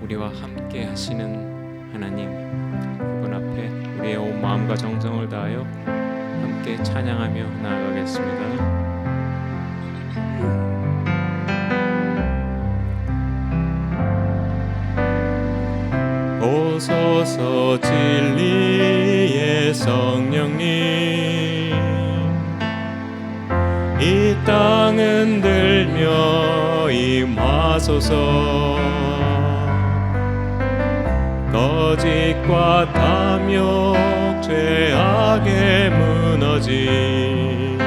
우리와 함께 하시는 하나님, 그분 앞에 우리의 온 마음과 정성을 다하여 함께 찬양하며 나아가겠습니다. 오소서 진리의 성령님, 이 땅 흔들며 임하소서. 거짓과 탐욕 죄악에 무너진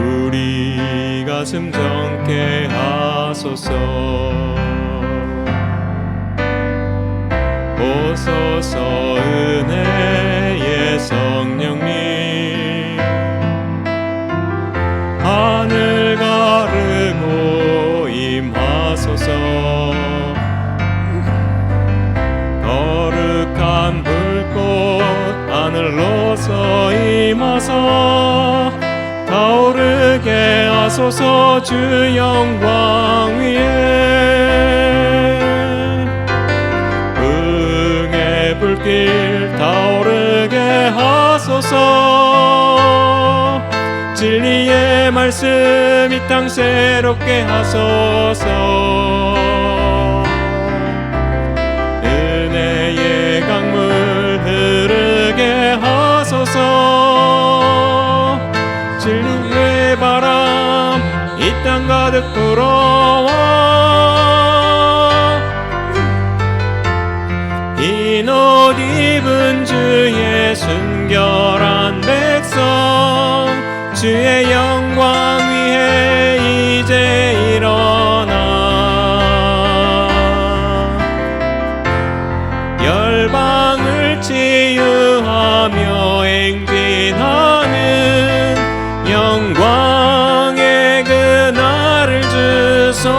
우리 가슴 정케 하소서. 오소서 은혜의 성령님, 하늘 가르고 임하소서. 거룩한 불꽃 하늘로서 임하사 타오르게 하소서. 주 영광 위에 불길 타오르게 하소서. 진리의 말씀 이 땅 새롭게 하소서. 은혜의 강물 흐르게 하소서. 진리의 바람 이 땅 가득 불어와 흰 옷 입은 주의 순결한 백성, 주의 영광 위에 이제 일어나 열방을 치유하며 행진하는 영광의 그날을 주소서.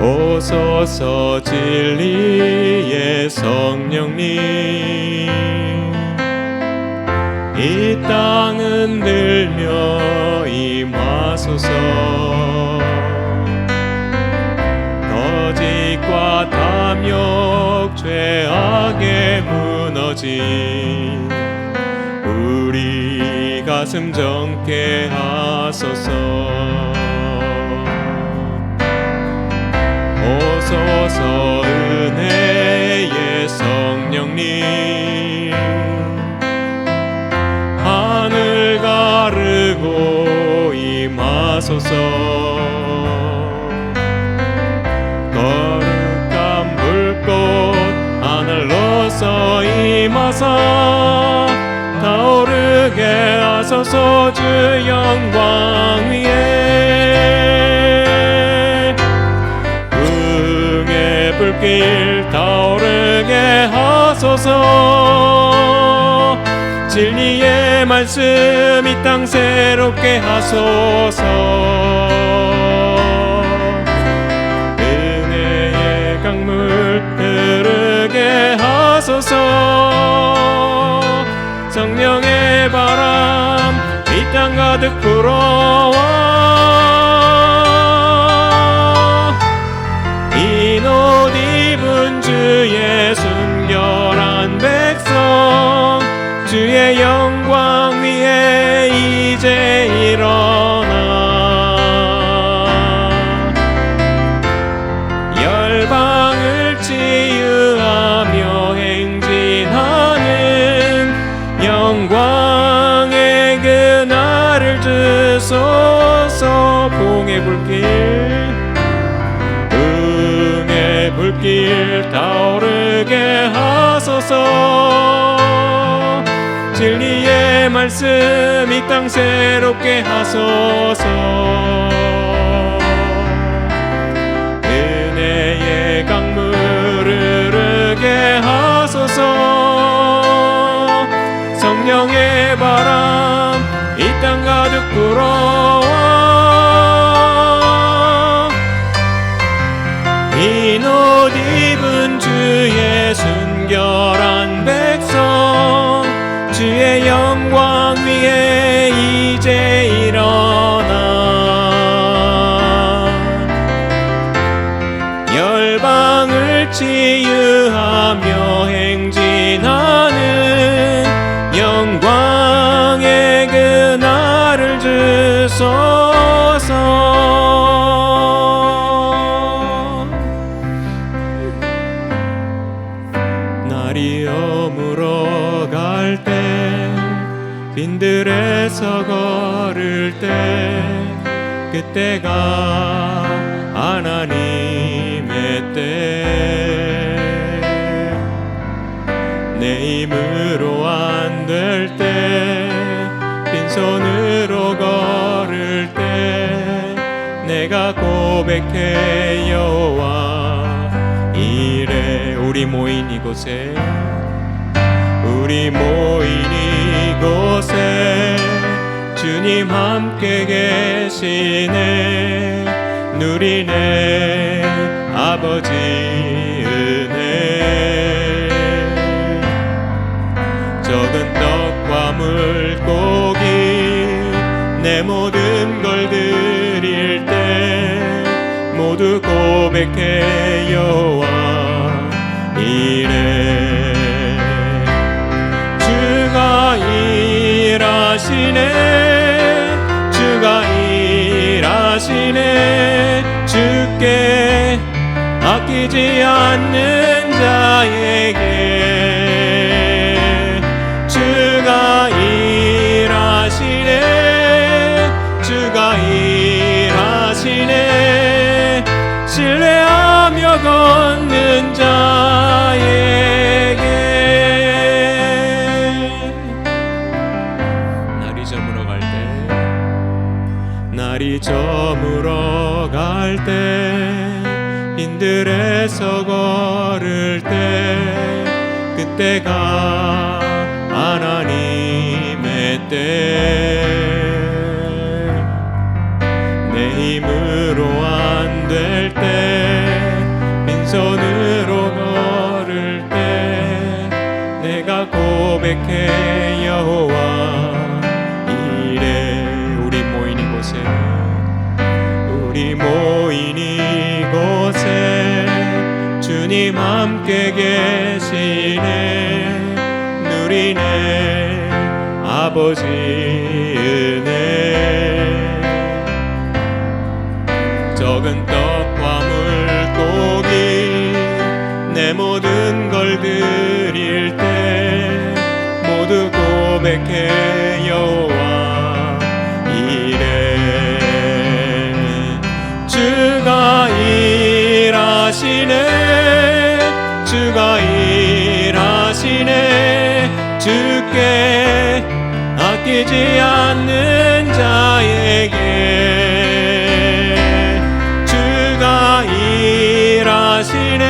오소서 진리의 성령님, 이 땅 흔들며 임하소서. 거짓과 탐욕 죄악에 무너진 우리 가슴 정케 하소서. 오소서 은혜의 성령님, 하늘 가르고 임하소서. 거룩한 불꽃 하늘로서 임하사 타오르게 하소서. 주 영광 위에 불길 타오르게 하소서. 진리의 말씀 이 땅 새롭게 하소서. 은혜의 강물 흐르게 하소서. 성령의 바람 이 땅 가득 불어와 흰 옷 입은 주의 순결한 백성, 주의 영광 위에 이제 일어나 열방을 치유하며 행진하는 영광의 그날을 주소서. 봉의 불길 타오르게 하소서. 진리의 말씀 이 땅 새롭게 하소서. 은혜의 강물 흐르게 하소서. 성령의 바람 이 땅 가득 불어와 흰 옷 입은 주의 순결한 백성, 주의 영광 위에 이제 날이 저물어 갈 때 빈들에서 걸을 때 그때가 하나님의 때 내 힘으로 안 될 때 빈손으로 걸을 때 내가 고백해 여호와 이래 우리 모인 이곳에 주님 함께 계시네 누리네 아버지 은혜 적은 떡과 물고기 내 모든 걸 드릴 때 모두 고백해 여호와 이래 주가 일하시네 주가 일하시네 주께 아끼지 않는 자에게 주가 일하시네 주가 일하시네 신뢰하며 걷는 자에게 날이 저물어 갈 때 빈들에서 걸을 때 그때가 하나님의 때 내 힘으로 안 될 때 빈손으로 걸을 때 내가 고백해 여호와 우리 모인 이곳에 주님 함께 계시네 누리네 아버지 은혜 적은 떡과 물고기 내 모든 걸 드릴 때 모두 고백해 여호와 이래 주가 일하시네 주가 일하시네 주께 아끼지 않는 자에게 주가 일하시네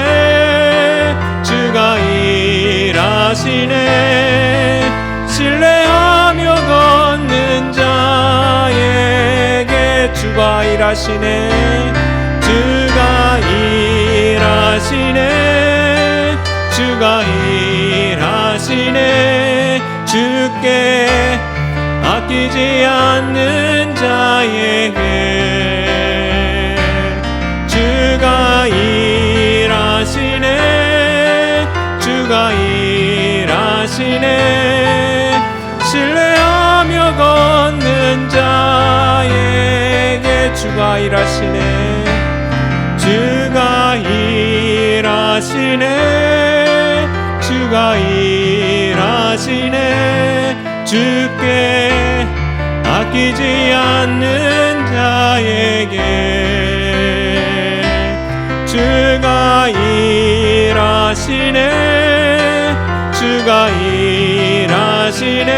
주가 일하시네 신뢰하며 걷는 자에게 주가 일하시네 주가 일하시네 주가 일하시네 주께 아끼지 않는 자에게 주가 일하시네 주가 일하시네 신뢰하며 걷는 자에게 주가 일하시네 주가 일하시네 주가 일하시네 주께 아끼지 않는 자에게 주가 일하시네 주가 일하시네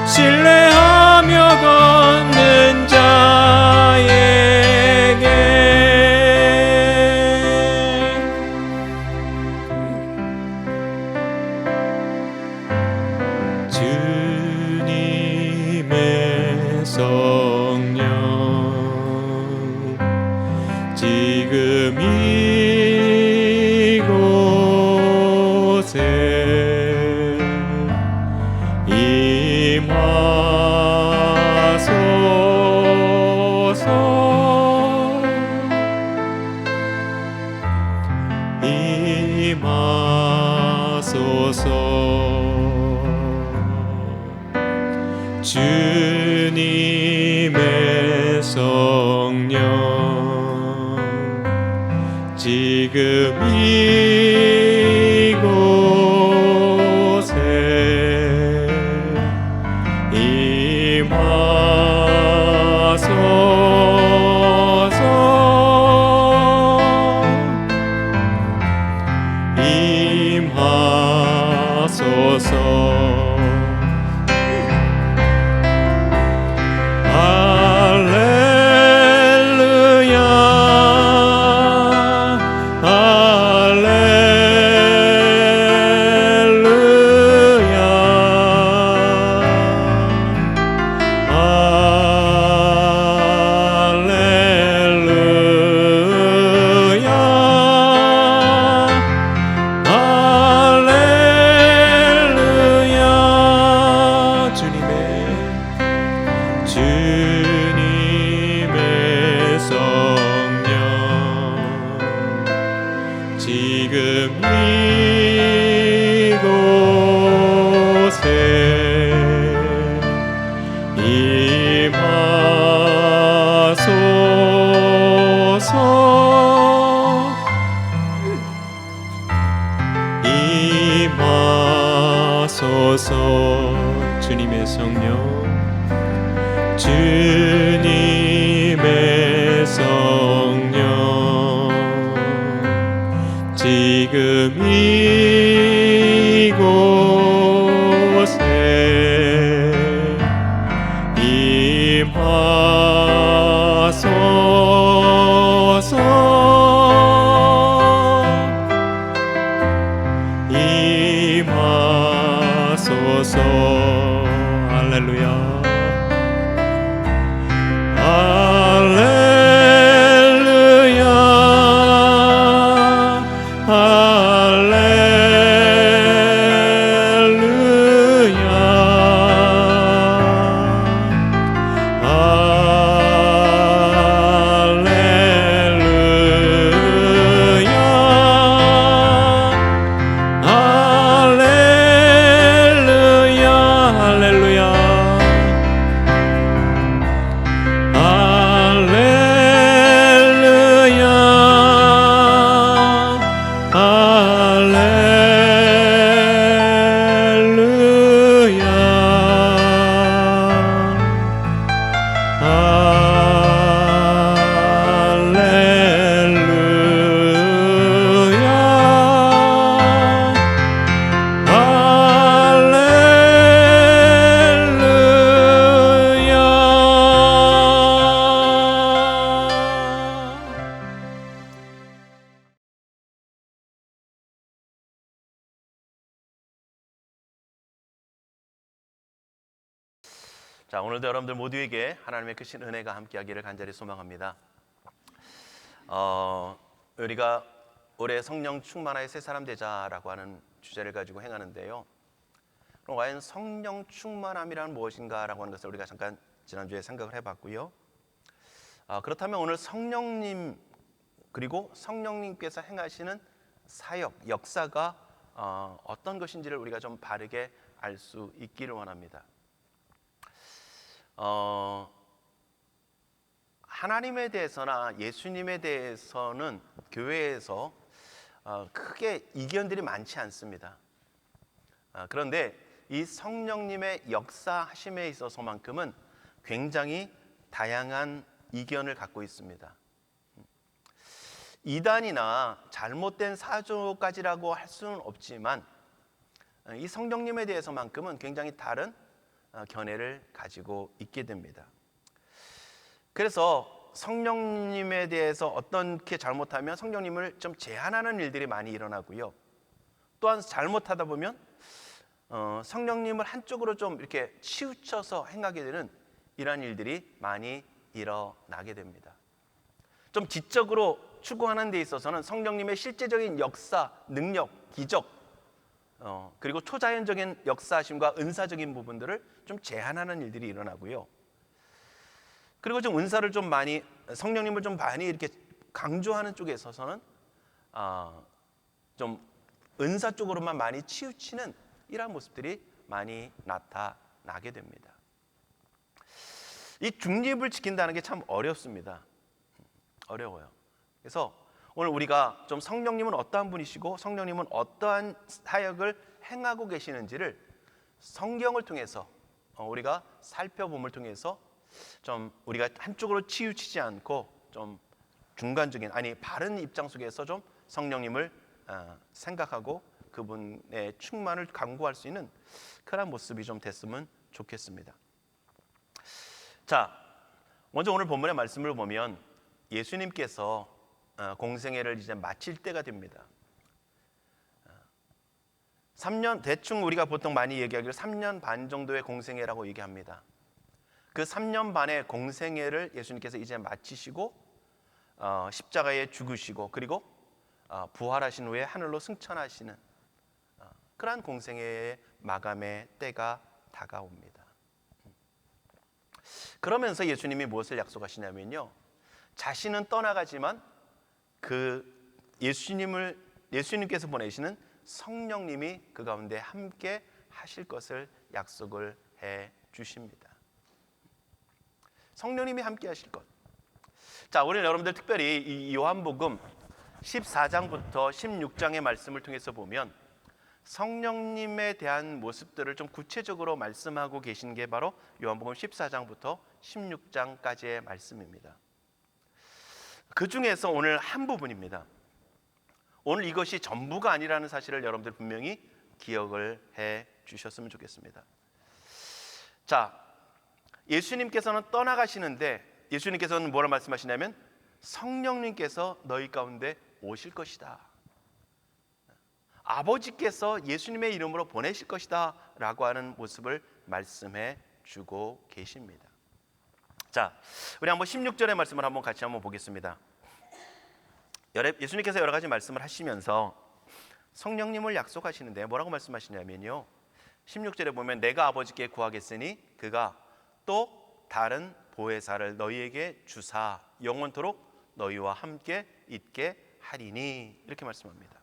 신뢰하며 걷는 자에게 주님의 성령 지금 이곳에 임하소서 주님의 성령 지금 이곳에 임하소서. 주님의 성령, 주님의 성령, 지금 이곳에 임하소서. 임하소서. 할렐루야. 할렐루야. 할렐루야. 자, 오늘도 여러분들 모두에게 하나님의 크신 은혜가 함께하기를 간절히 소망합니다. 우리가 올해 성령 충만하여 새 사람 되자라고 하는 주제를 가지고 행하는데요. 그럼 과연 성령 충만함이란 무엇인가라고 하는 것을 우리가 잠깐 지난주에 생각을 해봤고요. 그렇다면 오늘 성령님 그리고 성령님께서 행하시는 사역, 역사가 어떤 것인지를 우리가 좀 바르게 알 수 있기를 원합니다. 하나님에 대해서나 예수님에 대해서는 교회에서 크게 이견들이 많지 않습니다. 그런데 이 성령님의 역사하심에 있어서만큼은 굉장히 다양한 이견을 갖고 있습니다. 이단이나 잘못된 사조까지라고 할 수는 없지만 이 성령님에 대해서만큼은 굉장히 다른 견해를 가지고 있게 됩니다. 그래서 성령님에 대해서 어떻게 잘못하면 성령님을 좀 제한하는 일들이 많이 일어나고요. 또한 잘못하다 보면 성령님을 한쪽으로 좀 이렇게 치우쳐서 행하게 되는 이러한 일들이 많이 일어나게 됩니다. 좀 지적으로 추구하는 데 있어서는 성령님의 실제적인 역사, 능력, 기적, 그리고 초자연적인 역사하심과 은사적인 부분들을 좀 제한하는 일들이 일어나고요. 그리고 좀 은사를 좀 많이, 성령님을 좀 많이 이렇게 강조하는 쪽에 있어서는 좀 은사 쪽으로만 많이 치우치는 이러한 모습들이 많이 나타나게 됩니다. 이 중립을 지킨다는 게 참 어렵습니다. 어려워요. 그래서 오늘 우리가 좀 성령님은 어떠한 분이시고 성령님은 어떠한 사역을 행하고 계시는지를 성경을 통해서 우리가 살펴봄을 통해서 좀 우리가 한쪽으로 치우치지 않고 좀 중간적인, 바른 입장 속에서 좀 성령님을 생각하고 그분의 충만을 강구할 수 있는 그런 모습이 좀 됐으면 좋겠습니다. 자, 먼저 오늘 본문의 말씀을 보면 예수님께서 공생애를 이제 마칠 때가 됩니다. 3년, 대충 우리가 보통 많이 얘기하기로 3년 반 정도의 공생애라고 얘기합니다. 그 3년 반의 공생애를 예수님께서 이제 마치시고 십자가에 죽으시고 그리고 부활하신 후에 하늘로 승천하시는 그러한 공생애의 마감의 때가 다가옵니다. 그러면서 예수님이 무엇을 약속하시냐면요, 자신은 떠나가지만 그 예수님께서 보내시는 성령님이 그 가운데 함께 하실 것을 약속을 해 주십니다. 성령님이 함께 하실 것. 자, 우리 여러분들 특별히 이 요한복음 14장부터 16장의 말씀을 통해서 보면 성령님에 대한 모습들을 좀 구체적으로 말씀하고 계신 게 바로 요한복음 14장부터 16장까지의 말씀입니다. 그 중에서 오늘 한 부분입니다. 오늘 이것이 전부가 아니라는 사실을 여러분들 분명히 기억을 해 주셨으면 좋겠습니다. 자, 예수님께서는 떠나가시는데 예수님께서는 뭐라 말씀하시냐면 성령님께서 너희 가운데 오실 것이다. 아버지께서 예수님의 이름으로 보내실 것이다 라고 하는 모습을 말씀해 주고 계십니다. 자, 우리 한번 16절의 말씀을 한번 같이 한번 보겠습니다. 예수님께서 여러 가지 말씀을 하시면서 성령님을 약속하시는데 뭐라고 말씀하시냐면요, 16절에 보면 내가 아버지께 구하겠으니 그가 또 다른 보혜사를 너희에게 주사 영원토록 너희와 함께 있게 하리니, 이렇게 말씀합니다.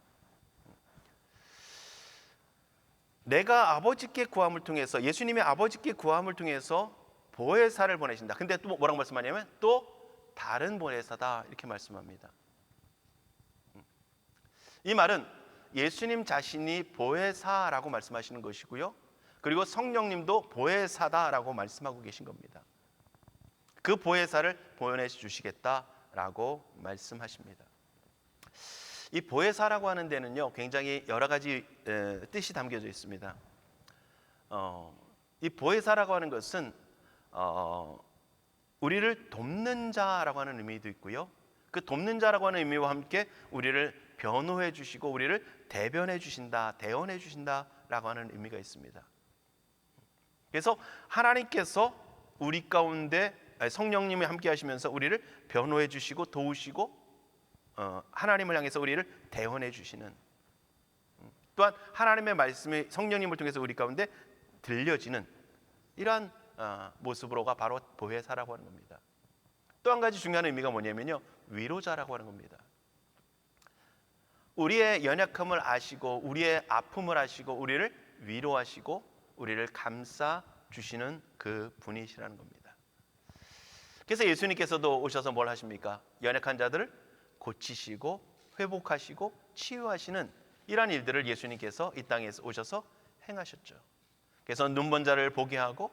내가 아버지께 구함을 통해서, 예수님이 아버지께 구함을 통해서 보혜사를 보내신다. 근데 또 뭐라고 말씀하냐면 또 다른 보혜사다, 이렇게 말씀합니다. 이 말은 예수님 자신이 보혜사라고 말씀하시는 것이고요, 그리고 성령님도 보혜사다라고 말씀하고 계신 겁니다. 그 보혜사를 보내주시겠다라고 말씀하십니다. 이 보혜사라고 하는 데는요, 굉장히 여러 가지 뜻이 담겨져 있습니다. 이 보혜사라고 하는 것은 우리를 돕는 자라고 하는 의미도 있고요, 그 돕는 자라고 하는 의미와 함께 우리를 변호해 주시고 우리를 대변해 주신다, 대언해 주신다라고 하는 의미가 있습니다. 그래서 하나님께서 우리 가운데 성령님이 함께 하시면서 우리를 변호해 주시고 도우시고 하나님을 향해서 우리를 대언해 주시는, 또한 하나님의 말씀이 성령님을 통해서 우리 가운데 들려지는 이러한 모습으로가 바로 보혜사라고 하는 겁니다. 또 한 가지 중요한 의미가 뭐냐면요, 위로자라고 하는 겁니다. 우리의 연약함을 아시고 우리의 아픔을 아시고 우리를 위로하시고 우리를 감싸 주시는 그 분이시라는 겁니다. 그래서 예수님께서도 오셔서 뭘 하십니까? 연약한 자들을 고치시고 회복하시고 치유하시는 이러한 일들을 예수님께서 이 땅에 오셔서 행하셨죠. 그래서 눈먼 자를 보게 하고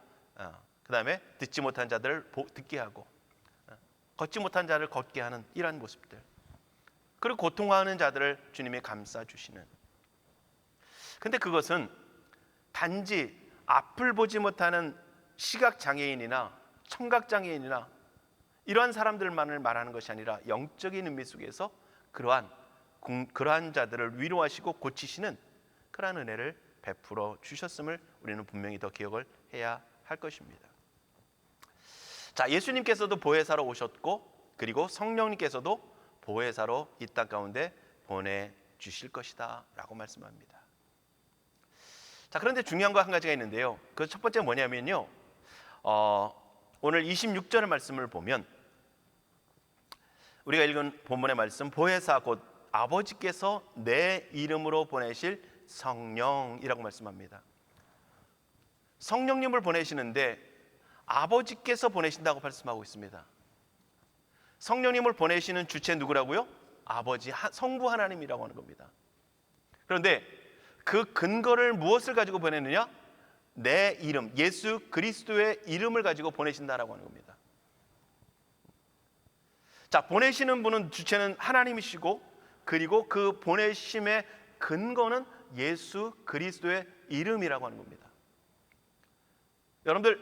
그 다음에 듣지 못한 자들을 듣게 하고 걷지 못한 자를 걷게 하는 이러한 모습들, 그리고 고통하는 자들을 주님이 감싸주시는. 근데 그것은 단지 앞을 보지 못하는 시각장애인이나 청각장애인이나 이러한 사람들만을 말하는 것이 아니라 영적인 의미 속에서 그러한 자들을 위로하시고 고치시는 그러한 은혜를 베풀어 주셨음을 우리는 분명히 더 기억을 해야 할 것입니다. 자, 예수님께서도 보혜사로 오셨고 그리고 성령님께서도 보혜사로 이 땅 가운데 보내주실 것이다 라고 말씀합니다. 자, 그런데 중요한 거 한 가지가 있는데요, 그 첫 번째 뭐냐면요, 오늘 26절의 말씀을 보면 우리가 읽은 본문의 말씀, 보혜사 곧 아버지께서 내 이름으로 보내실 성령이라고 말씀합니다. 성령님을 보내시는데 아버지께서 보내신다고 말씀하고 있습니다. 성령님을 보내시는 주체 누구라고요? 아버지, 성부 하나님이라고 하는 겁니다. 그런데 그 근거를 무엇을 가지고 보내느냐? 내 이름, 예수 그리스도의 이름을 가지고 보내신다라고 하는 겁니다. 자, 보내시는 분은 주체는 하나님이시고 그리고 그 보내심의 근거는 예수 그리스도의 이름이라고 하는 겁니다. 여러분들,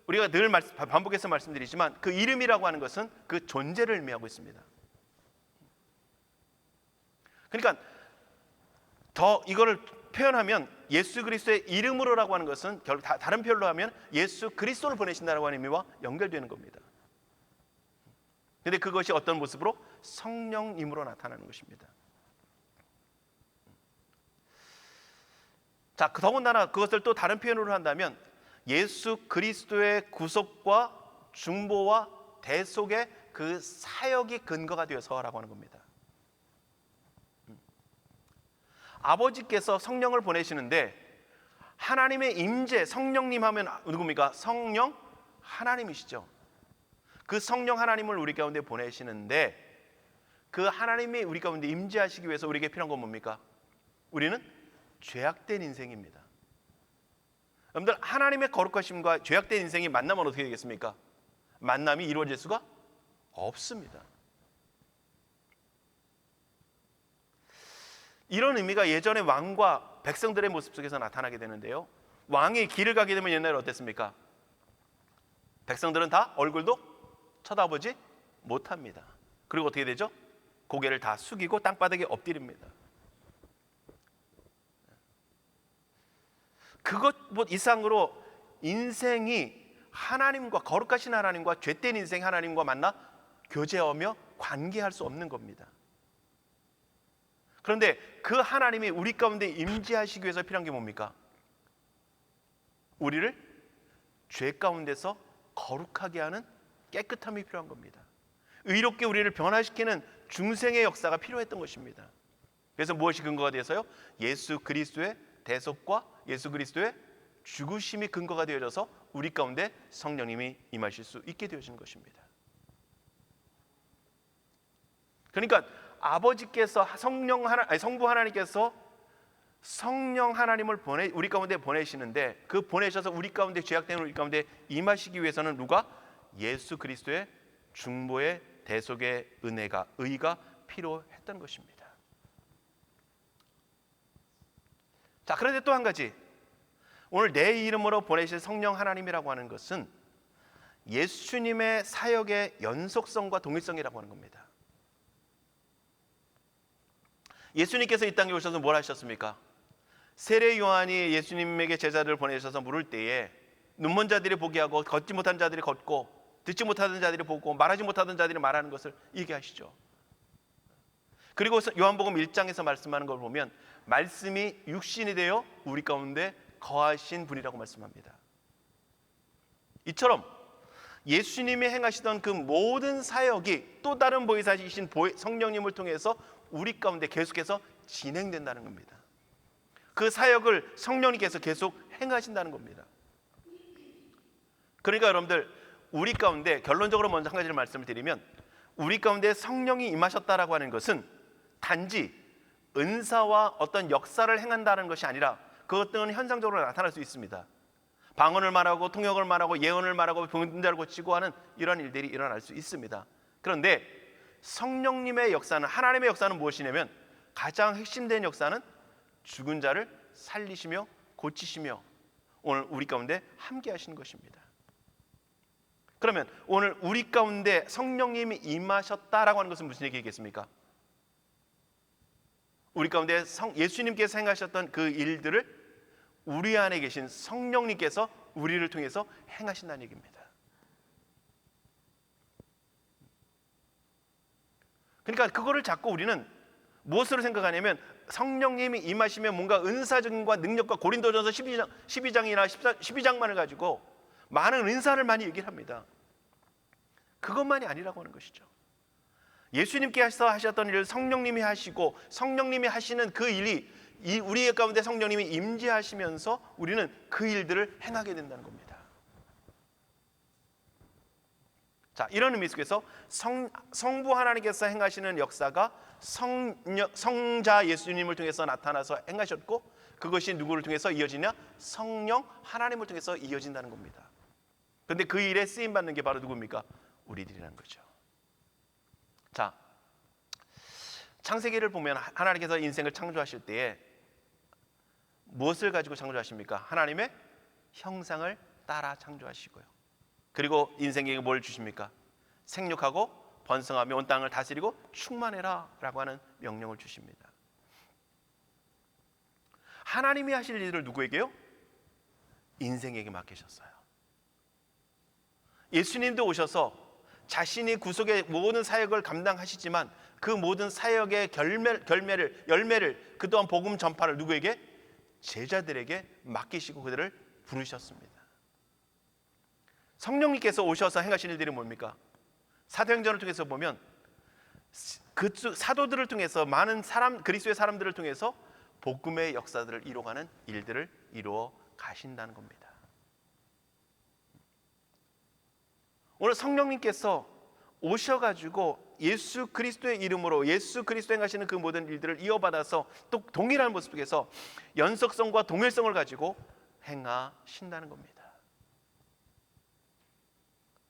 우리가 늘 반복해서 말씀드리지만 그 이름이라고 하는 것은 그 존재를 의미하고 있습니다. 그러니까 더 이거를 표현하면 예수 그리스도의 이름으로라고 하는 것은 결국 다른 표현로 하면 예수 그리스도를 보내신다라고 하는 의미와 연결되는 겁니다. 그런데 그것이 어떤 모습으로? 성령님으로 나타나는 것입니다. 자, 더군다나 그것을 또 다른 표현으로 한다면 예수 그리스도의 구속과 중보와 대속의 그 사역이 근거가 되어서라고 하는 겁니다. 아버지께서 성령을 보내시는데 하나님의 임재, 성령님 하면 누굽니까? 성령 하나님이시죠. 그 성령 하나님을 우리 가운데 보내시는데 그 하나님이 우리 가운데 임재하시기 위해서 우리에게 필요한 건 뭡니까? 우리는 죄악된 인생입니다. 여러분들, 하나님의 거룩하심과 죄악된 인생이 만나면 어떻게 되겠습니까? 만남이 이루어질 수가 없습니다. 이런 의미가 예전에 왕과 백성들의 모습 속에서 나타나게 되는데요, 왕이 길을 가게 되면 옛날에 어땠습니까? 백성들은 다 얼굴도 쳐다보지 못합니다. 그리고 어떻게 되죠? 고개를 다 숙이고 땅바닥에 엎드립니다. 그것 이상으로 인생이 하나님과, 거룩하신 하나님과 죄된 인생 하나님과 만나 교제하며 관계할 수 없는 겁니다. 그런데 그 하나님이 우리 가운데 임재하시기 위해서 필요한 게 뭡니까? 우리를 죄 가운데서 거룩하게 하는 깨끗함이 필요한 겁니다. 의롭게 우리를 변화시키는 중생의 역사가 필요했던 것입니다. 그래서 무엇이 근거가 돼서요? 예수 그리스도의 대속과 예수 그리스도의 죽으심이 근거가 되어져서 우리 가운데 성령님이 임하실 수 있게 되어지는 것입니다. 그러니까 아버지께서 성부 하나님께서 성령 하나님을 우리 가운데 보내시는데 그 보내셔서 우리 가운데 죄악된 우리 가운데 임하시기 위해서는 누가? 예수 그리스도의 중보의 대속의 의가 필요했던 것입니다. 자, 그런데 또 한 가지, 오늘 내 이름으로 보내실 성령 하나님이라고 하는 것은 예수님의 사역의 연속성과 동일성이라고 하는 겁니다. 예수님께서 이 땅에 오셔서 뭘 하셨습니까? 세례 요한이 예수님에게 제자들을 보내셔서 물을 때에 눈먼 자들이 보게 하고 걷지 못한 자들이 걷고 듣지 못하던 자들이 보고 말하지 못하던 자들이 말하는 것을 얘기하시죠. 그리고 요한복음 1장에서 말씀하는 걸 보면 말씀이 육신이 되어 우리 가운데 거하신 분이라고 말씀합니다. 이처럼 예수님이 행하시던 그 모든 사역이 또 다른 보혜사이신 성령님을 통해서 우리 가운데 계속해서 진행된다는 겁니다. 그 사역을 성령님께서 계속 행하신다는 겁니다. 그러니까 여러분들, 우리 가운데 결론적으로 먼저 한 가지를 말씀을 드리면 우리 가운데 성령이 임하셨다라고 하는 것은 단지 은사와 어떤 역사를 행한다는 것이 아니라 그것들은 현상적으로 나타날 수 있습니다. 방언을 말하고 통역을 말하고 예언을 말하고 병든 자를 고치고 하는 이런 일들이 일어날 수 있습니다. 그런데 성령님의 역사는, 하나님의 역사는 무엇이냐면 가장 핵심된 역사는 죽은 자를 살리시며 고치시며 오늘 우리 가운데 함께 하시는 것입니다. 그러면 오늘 우리 가운데 성령님이 임하셨다라고 하는 것은 무슨 얘기겠습니까? 우리 가운데 예수님께서 행하셨던 그 일들을 우리 안에 계신 성령님께서 우리를 통해서 행하신다는 얘기입니다. 그러니까 그거를 자꾸 우리는 무엇으로 생각하냐면 성령님이 임하시면 뭔가 은사적인과 능력과 고린도전서 12장이나 12장만을 가지고 많은 은사를 많이 얘기를 합니다. 그것만이 아니라고 하는 것이죠. 예수님께서 하셨던 일을 성령님이 하시고 성령님이 하시는 그 일이 우리 가운데 성령님이 임재하시면서 우리는 그 일들을 행하게 된다는 겁니다. 자, 이런 의미 속에서 성부 하나님께서 행하시는 역사가 성자 예수님을 통해서 나타나서 행하셨고 그것이 누구를 통해서 이어지냐? 성령 하나님을 통해서 이어진다는 겁니다. 그런데 그 일에 쓰임받는 게 바로 누굽니까? 우리들이라는 거죠. 자, 창세기를 보면 하나님께서 인생을 창조하실 때에 무엇을 가지고 창조하십니까? 하나님의 형상을 따라 창조하시고요. 그리고 인생에게 뭘 주십니까? 생육하고 번성하며 온 땅을 다스리고 충만해라 라고 하는 명령을 주십니다. 하나님이 하실 일을 누구에게요? 인생에게 맡기셨어요. 예수님도 오셔서 자신이 구속의 모든 사역을 감당하시지만 그 모든 사역의 열매를 그동안 복음 전파를 누구에게? 제자들에게 맡기시고 그들을 부르셨습니다. 성령님께서 오셔서 행하신 일들이 뭡니까? 사도행전을 통해서 보면 그 사도들을 통해서 많은 그리스도의 사람들을 통해서 복음의 역사들을 이루어가는 일들을 이루어 가신다는 겁니다. 오늘 성령님께서 오셔가지고 예수 그리스도의 이름으로 예수 그리스도 행하시는 그 모든 일들을 이어받아서 또 동일한 모습 속에서 연속성과 동일성을 가지고 행하신다는 겁니다.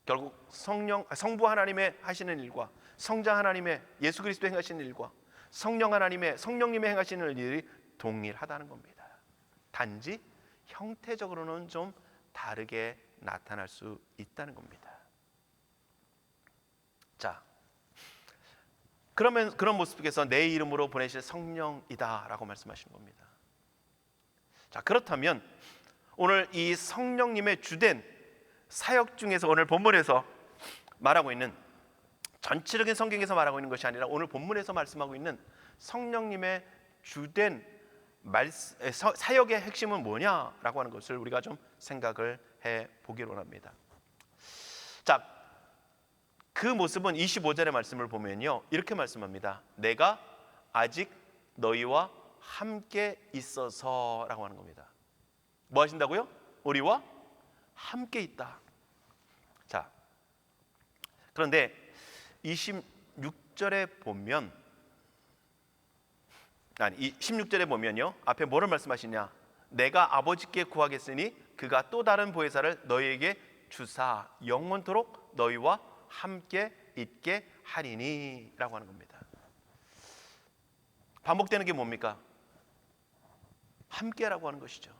결국 성부 하나님의 하시는 일과 성자 하나님의 예수 그리스도 행하시는 일과 성령님의 행하시는 일이 동일하다는 겁니다. 단지 형태적으로는 좀 다르게 나타날 수 있다는 겁니다. 자, 그러면 그런 모습 속에서 내 이름으로 보내실 성령이다라고 말씀하시는 겁니다. 자, 그렇다면 오늘 이 성령님의 주된 사역 중에서 오늘 본문에서 말하고 있는 전체적인 성경에서 말하고 있는 것이 아니라 오늘 본문에서 말씀하고 있는 성령님의 주된 사역의 핵심은 뭐냐라고 하는 것을 우리가 좀 생각을 해 보기로 합니다. 자, 그 모습은 25절의 말씀을 보면요 이렇게 말씀합니다. 내가 아직 너희와 함께 있어서라고 하는 겁니다. 뭐 하신다고요? 우리와 함께 있다. 자, 그런데 16절에 보면 16절에 보면요 앞에 뭐를 말씀하시냐? 내가 아버지께 구하겠으니 그가 또 다른 보혜사를 너희에게 주사 영원토록 너희와 함께 있게 하리니 라고 하는 겁니다. 반복되는 게 뭡니까? 함께라고 하는 것이죠.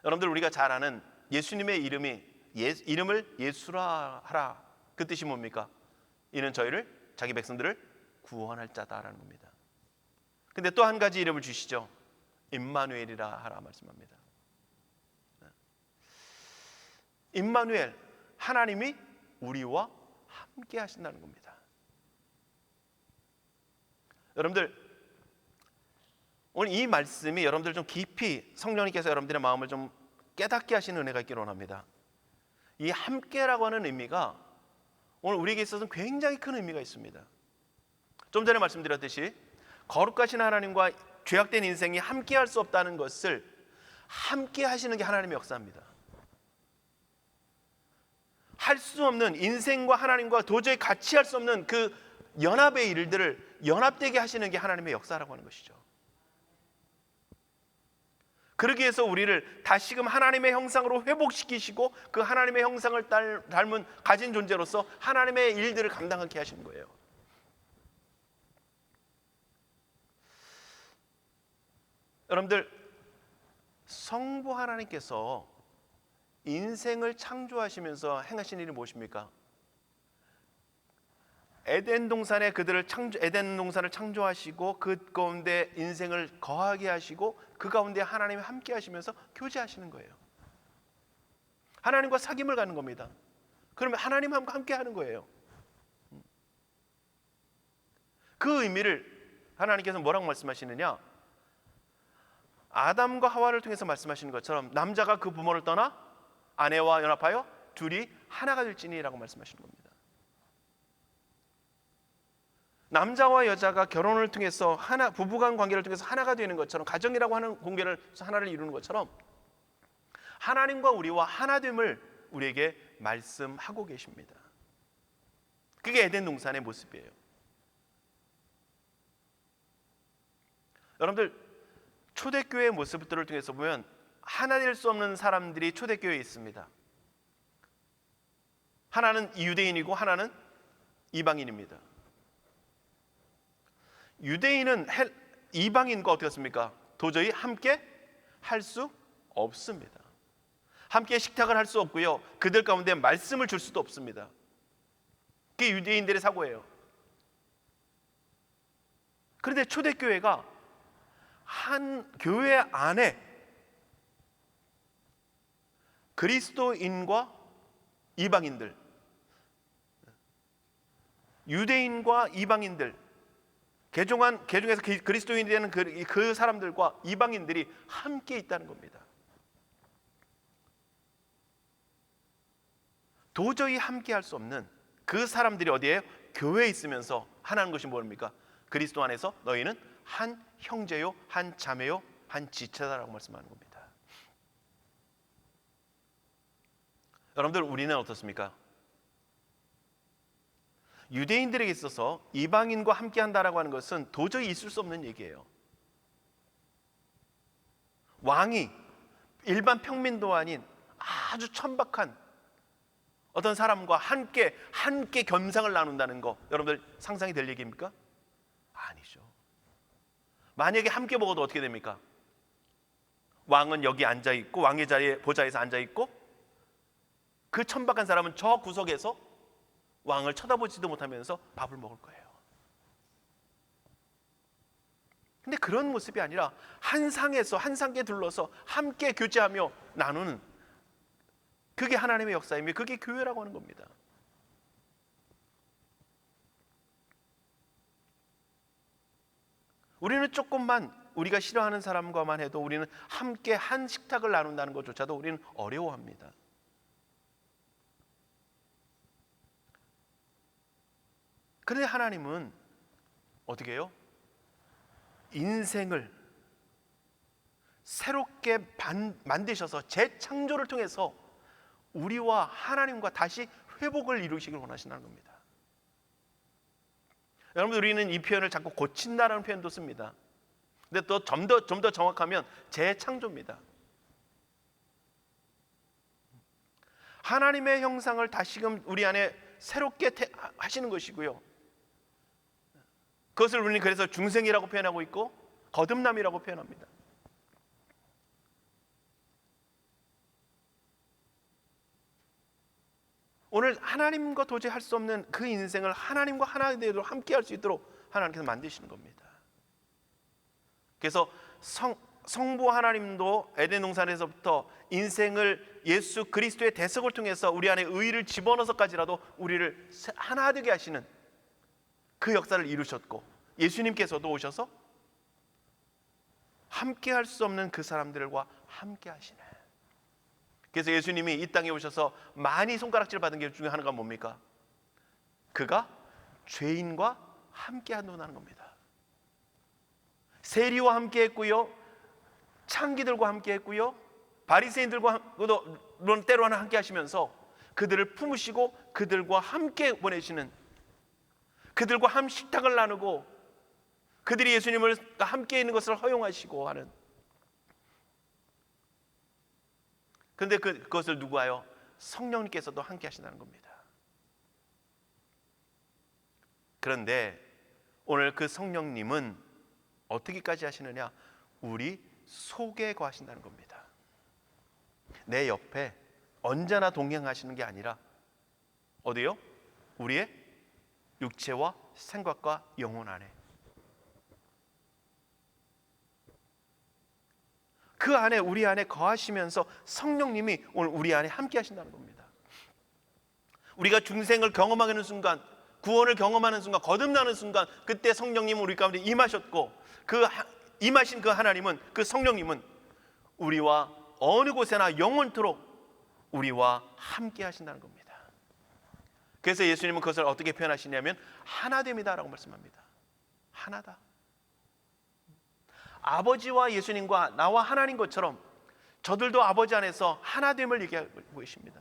여러분들 우리가 잘 아는 예수님의 이름을 예수라 하라 그 뜻이 뭡니까? 이는 저희를 자기 백성들을 구원할 자다라는 겁니다. 근데 또 한 가지 이름을 주시죠. 임마누엘이라 하라 말씀합니다. 임마누엘, 하나님이 우리와 함께 하신다는 겁니다. 여러분들 오늘 이 말씀이 여러분들 좀 깊이 성령님께서 여러분들의 마음을 좀 깨닫게 하시는 은혜가 있기를 원합니다. 이 함께라고 하는 의미가 오늘 우리에게 있어서는 굉장히 큰 의미가 있습니다. 좀 전에 말씀드렸듯이 거룩하신 하나님과 죄악된 인생이 함께할 수 없다는 것을 함께 하시는 게 하나님의 역사입니다. 할 수 없는 인생과 하나님과 도저히 같이 할 수 없는 그 연합의 일들을 연합되게 하시는 게 하나님의 역사라고 하는 것이죠. 그러기 위해서 우리를 다시금 하나님의 형상으로 회복시키시고 그 하나님의 형상을 닮은 가진 존재로서 하나님의 일들을 감당하게 하시는 거예요. 여러분들 성부 하나님께서 인생을 창조하시면서 행하신 일이 무엇입니까? 에덴 동산을 창조하시고 그 가운데 인생을 거하게 하시고 그 가운데 하나님이 함께 하시면서 교제하시는 거예요. 하나님과 사귐을 갖는 겁니다. 그러면 하나님과 함께 하는 거예요. 그 의미를 하나님께서 뭐라고 말씀하시느냐? 아담과 하와를 통해서 말씀하시는 것처럼 남자가 그 부모를 떠나 아내와 연합하여 둘이 하나가 될지니라고 말씀하시는 겁니다. 남자와 여자가 결혼을 통해서 부부간 관계를 통해서 하나가 되는 것처럼 가정이라고 하는 공개를 하나를 이루는 것처럼 하나님과 우리와 하나됨을 우리에게 말씀하고 계십니다. 그게 에덴 동산의 모습이에요. 여러분들 초대교회의 모습들을 통해서 보면 하나 될 수 없는 사람들이 초대교회에 있습니다. 하나는 유대인이고 하나는 이방인입니다. 유대인은 이방인과 어떻게 했습니까? 도저히 함께 할 수 없습니다. 함께 식탁을 할 수 없고요. 그들 가운데 말씀을 줄 수도 없습니다. 그게 유대인들의 사고예요. 그런데 초대교회가 한 교회 안에 그리스도인과 이방인들, 유대인과 이방인들, 개종해서 그리스도인이 되는 그 사람들과 이방인들이 함께 있다는 겁니다. 도저히 함께 할 수 없는 그 사람들이 어디에요? 교회에 있으면서 하나는 것이 뭡니까? 그리스도 안에서 너희는 한 형제요, 한 자매요, 한 지체다라고 말씀하는 겁니다. 여러분들, 우리는 어떻습니까? 유대인들에게 있어서 이방인과 함께 한다라고 하는 것은 도저히 있을 수 없는 얘기예요. 왕이 일반 평민도 아닌 아주 천박한 어떤 사람과 함께 겸상을 나눈다는 거, 여러분들 상상이 될 얘기입니까? 아니죠. 만약에 함께 먹어도 어떻게 됩니까? 왕은 여기 앉아 있고 왕의 자리에 보좌에서 앉아 있고 그 천박한 사람은 저 구석에서 왕을 쳐다보지도 못하면서 밥을 먹을 거예요. 근데 그런 모습이 아니라 한 상에 둘러서 함께 교제하며 나누는, 그게 하나님의 역사이며 그게 교회라고 하는 겁니다. 우리는 조금만 우리가 싫어하는 사람과만 해도 우리는 함께 한 식탁을 나눈다는 것조차도 우리는 어려워합니다. 그런데 하나님은 어떻게 해요? 인생을 새롭게 만드셔서 재창조를 통해서 우리와 하나님과 다시 회복을 이루시길 원하신다는 겁니다. 여러분, 우리는 이 표현을 자꾸 고친다라는 표현도 씁니다. 근데 또 좀 더 정확하면 재창조입니다. 하나님의 형상을 다시금 우리 안에 새롭게 하시는 것이고요. 그것을 우리는 그래서 중생이라고 표현하고 있고 거듭남이라고 표현합니다. 오늘 하나님과 도저히 할 수 없는 그 인생을 하나님과 하나님으로 함께 할 수 있도록 하나님께서 만드시는 겁니다. 그래서 성부 하나님도 에덴 동산에서부터 인생을 예수 그리스도의 대속을 통해서 우리 안에 의의를 집어넣어서까지라도 우리를 하나 되게 하시는 그 역사를 이루셨고, 예수님께서도 오셔서 함께 할 수 없는 그 사람들과 함께 하시네. 그래서 예수님이 이 땅에 오셔서 많이 손가락질 받은 게 중에 하나가 뭡니까? 그가 죄인과 함께 한다는 겁니다. 세리와 함께 했고요, 창기들과 함께 했고요, 바리새인들과도 때로는 함께 하시면서 그들을 품으시고 그들과 함께 보내시는, 그들과 함 식탁을 나누고 그들이 예수님을 함께 있는 것을 허용하시고 하는. 그런데 그것을 누구하여? 성령님께서도 함께 하신다는 겁니다. 그런데 오늘 그 성령님은 어떻게까지 하시느냐? 우리 속에 거하신다는 겁니다. 내 옆에 언제나 동행하시는 게 아니라 어디요? 우리의 육체와 생각과 영혼 안에, 그 안에 우리 안에 거하시면서 성령님이 오늘 우리 안에 함께 하신다는 겁니다. 우리가 중생을 경험하는 순간, 구원을 경험하는 순간, 거듭나는 순간, 그때 성령님은 우리 가운데 임하셨고, 그 임하신 그 하나님은, 그 성령님은 우리와 어느 곳에나 영원토록 우리와 함께 하신다는 겁니다. 그래서 예수님은 그것을 어떻게 표현하시냐면 하나됨이다라고 말씀합니다. 하나다. 아버지와 예수님과 나와 하나님 것처럼 저들도 아버지 안에서 하나됨을 얘기하고 계십니다.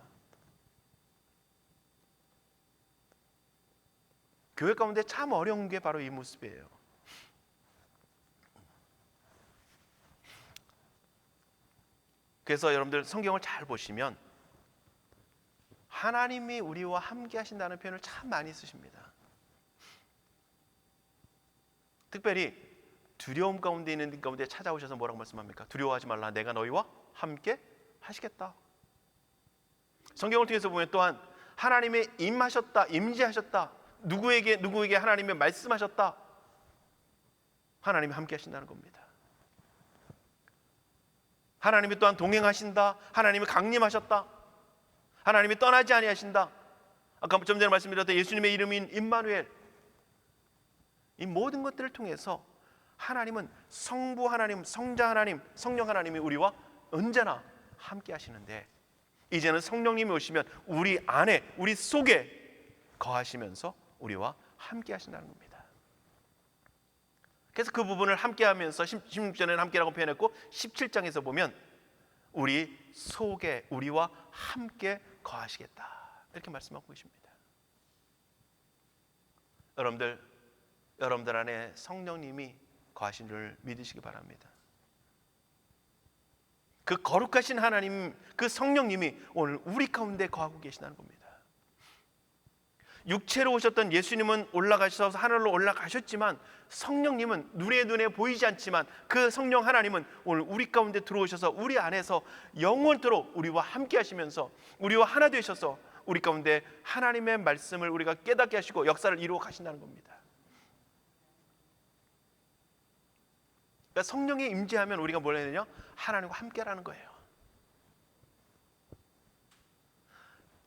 교회 가운데 참 어려운 게 바로 이 모습이에요. 그래서 여러분들 성경을 잘 보시면 하나님이 우리와 함께 하신다는 표현을 참 많이 쓰십니다. 특별히 두려움 가운데 있는 가운데 찾아오셔서 뭐라고 말씀합니까? 두려워하지 말라, 내가 너희와 함께 하시겠다. 성경을 통해서 보면 또한 하나님의 임하셨다, 임재하셨다, 누구에게 하나님의 말씀하셨다, 하나님이 함께 하신다는 겁니다. 하나님이 또한 동행하신다, 하나님이 강림하셨다, 하나님이 떠나지 아니하신다. 아까 좀 전에 말씀드렸던 예수님의 이름인 임마누엘, 이 모든 것들을 통해서 하나님은 성부 하나님, 성자 하나님, 성령 하나님이 우리와 언제나 함께 하시는데, 이제는 성령님이 오시면 우리 안에, 우리 속에 거하시면서 우리와 함께 하신다는 겁니다. 그래서 그 부분을 함께 하면서 16절에는 함께라고 표현했고 17장에서 보면 우리 속에 우리와 함께 거하시겠다, 이렇게 말씀하고 계십니다. 여러분들 안에 성령님이 거하신 줄 믿으시기 바랍니다. 그 거룩하신 하나님, 그 성령님이 오늘 우리 가운데 거하고 계시다는 겁니다. 육체로 오셨던 예수님은 올라가셔서 하늘로 올라가셨지만, 성령님은 눈에 보이지 않지만 그 성령 하나님은 오늘 우리 가운데 들어오셔서 우리 안에서 영원토록 우리와 함께 하시면서 우리와 하나 되셔서 우리 가운데 하나님의 말씀을 우리가 깨닫게 하시고 역사를 이루어 가신다는 겁니다. 그러니까 성령이 임재하면 우리가 뭘 해야 되냐? 하나님과 함께라는 거예요.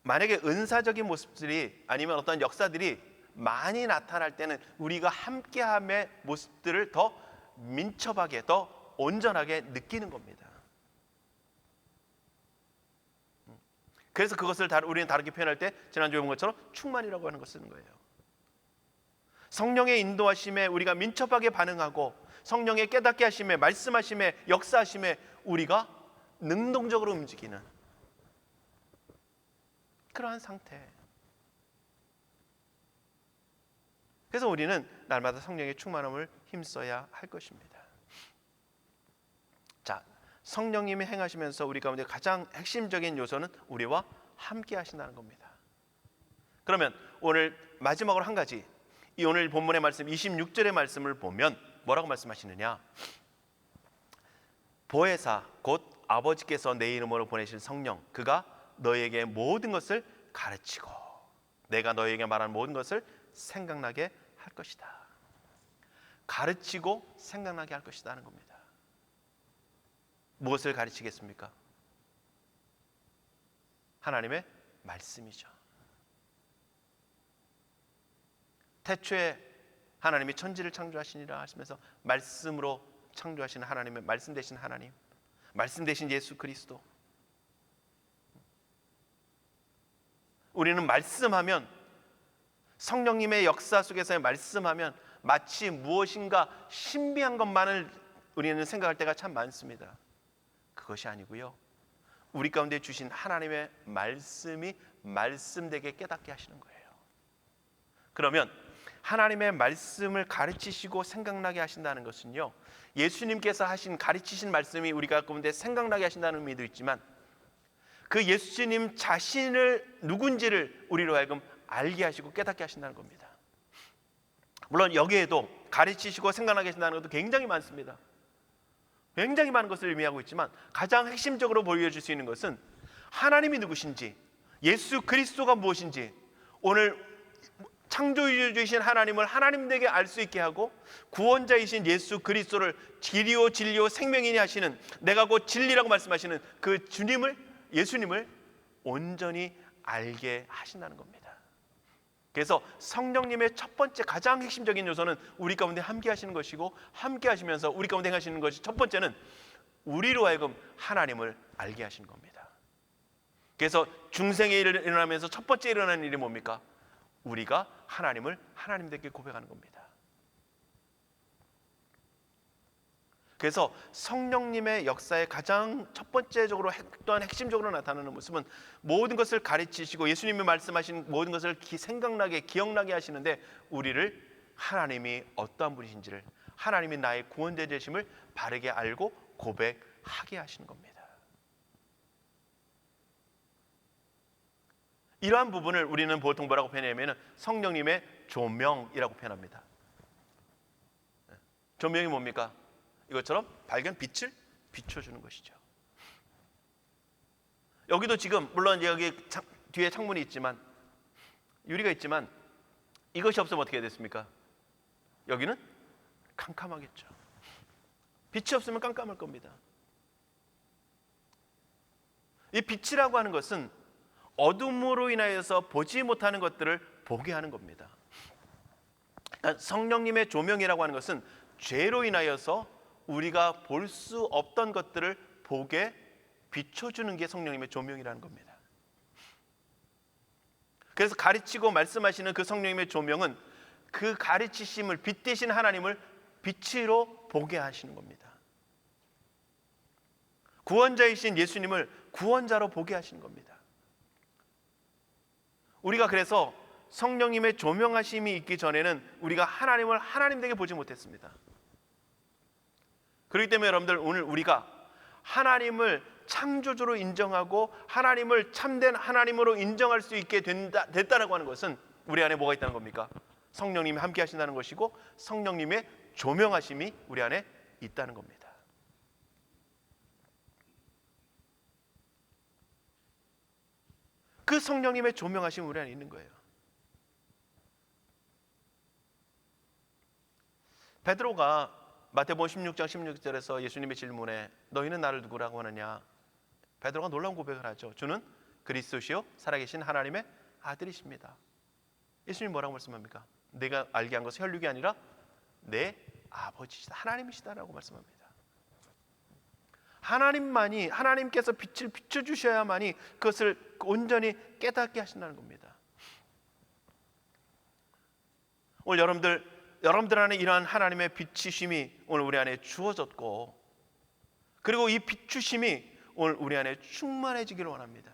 만약에 은사적인 모습들이 아니면 어떤 역사들이 많이 나타날 때는 우리가 함께함의 모습들을 더 민첩하게, 더 온전하게 느끼는 겁니다. 그래서 그것을 우리는 다르게 표현할 때 지난주에 본 것처럼 충만이라고 하는 것을 쓰는 거예요. 성령의 인도하심에 우리가 민첩하게 반응하고 성령의 깨닫게 하심에, 말씀하심에, 역사하심에 우리가 능동적으로 움직이는 그러한 상태. 그래서 우리는 날마다 성령의 충만함을 힘써야 할 것입니다. 자, 성령님이 행하시면서 우리 가운데 가장 핵심적인 요소는 우리와 함께 하신다는 겁니다. 그러면 오늘 마지막으로 한 가지, 이 오늘 본문의 말씀 26절의 말씀을 보면 뭐라고 말씀하시느냐? 보혜사 곧 아버지께서 내 이름으로 보내신 성령, 그가 너희에게 모든 것을 가르치고 내가 너희에게 말한 모든 것을 생각나게 할 것이다. 가르치고 생각나게 할 것이다 하는 겁니다. 무엇을 가르치겠습니까? 하나님의 말씀이죠. 태초에 하나님이 천지를 창조하시니라 하시면서 말씀으로 창조하시는 하나님의 말씀 되신 하나님, 말씀 되신 예수 그리스도. 우리는 말씀하면, 성령님의 역사 속에서의 말씀하면 마치 무엇인가 신비한 것만을 우리는 생각할 때가 참 많습니다. 그것이 아니고요, 우리 가운데 주신 하나님의 말씀이 말씀되게 깨닫게 하시는 거예요. 그러면 하나님의 말씀을 가르치시고 생각나게 하신다는 것은요, 예수님께서 가르치신 말씀이 우리가 가운데 생각나게 하신다는 의미도 있지만 그 예수님 자신을 누군지를 우리로 하여금 알게 하시고 깨닫게 하신다는 겁니다. 물론 여기에도 가르치시고 생각나게 하신다는 것도 굉장히 많습니다. 굉장히 많은 것을 의미하고 있지만 가장 핵심적으로 보여줄 수 있는 것은 하나님이 누구신지, 예수 그리스도가 무엇인지, 오늘 창조주이신 하나님을 하나님되게 알 수 있게 하고 구원자이신 예수 그리스도를 길이요 진리요 생명이니 하시는, 내가 곧 진리라고 말씀하시는 그 주님을, 예수님을 온전히 알게 하신다는 겁니다. 그래서 성령님의 첫 번째 가장 핵심적인 요소는 우리 가운데 함께 하시는 것이고, 함께 하시면서 우리 가운데 하시는 것이 첫 번째는 우리로 하여금 하나님을 알게 하시는 겁니다. 그래서 중생의 일을 일어나면서 첫 번째 일어나는 일이 뭡니까? 우리가 하나님을 하나님께 고백하는 겁니다. 그래서 성령님의 역사의 가장 첫 번째적으로 또한 핵심적으로 나타나는 모습은 모든 것을 가르치시고 예수님이 말씀하신 모든 것을 생각나게, 기억나게 하시는데 우리를 하나님이 어떠한 분이신지를, 하나님이 나의 구원자 되심을 바르게 알고 고백하게 하시는 겁니다. 이러한 부분을 우리는 보통 뭐라고 표현하냐면 성령님의 조명이라고 표현합니다. 조명이 뭡니까? 이것처럼 밝은 빛을 비춰주는 것이죠. 여기도 지금 물론 여기 뒤에 창문이 있지만, 유리가 있지만, 이것이 없으면 어떻게 됐습니까? 여기는 캄캄하겠죠. 빛이 없으면 깜깜할 겁니다. 이 빛이라고 하는 것은 어둠으로 인하여서 보지 못하는 것들을 보게 하는 겁니다. 그러니까 성령님의 조명이라고 하는 것은 죄로 인하여서 우리가 볼 수 없던 것들을 보게 비춰주는 게 성령님의 조명이라는 겁니다. 그래서 가르치고 말씀하시는 그 성령님의 조명은 그 가르치심을 빛대신 하나님을 빛으로 보게 하시는 겁니다. 구원자이신 예수님을 구원자로 보게 하시는 겁니다. 우리가 그래서 성령님의 조명하심이 있기 전에는 우리가 하나님을 하나님되게 보지 못했습니다. 그렇기 때문에 여러분들, 오늘 우리가 하나님을 창조주로 인정하고 하나님을 참된 하나님으로 인정할 수 있게 됐다라고 하는 것은 우리 안에 뭐가 있다는 겁니까? 성령님이 함께 하신다는 것이고 성령님의 조명하심이 우리 안에 있다는 겁니다. 그 성령님의 조명하심이 우리 안에 있는 거예요. 베드로가 마태복음 16장 16절에서 예수님의 질문에 너희는 나를 누구라고 하느냐, 베드로가 놀라운 고백을 하죠. 주는 그리스도시요 살아계신 하나님의 아들이십니다. 예수님 뭐라고 말씀합니까? 내가 알게 한 것은 혈육이 아니라 내 아버지시다, 하나님이시다라고 말씀합니다. 하나님만이, 하나님께서 빛을 비춰주셔야만이 그것을 온전히 깨닫게 하신다는 겁니다. 오늘 여러분들 안에 이러한 하나님의 비추심이 오늘 우리 안에 주어졌고, 그리고 이 비추심이 오늘 우리 안에 충만해지기를 원합니다.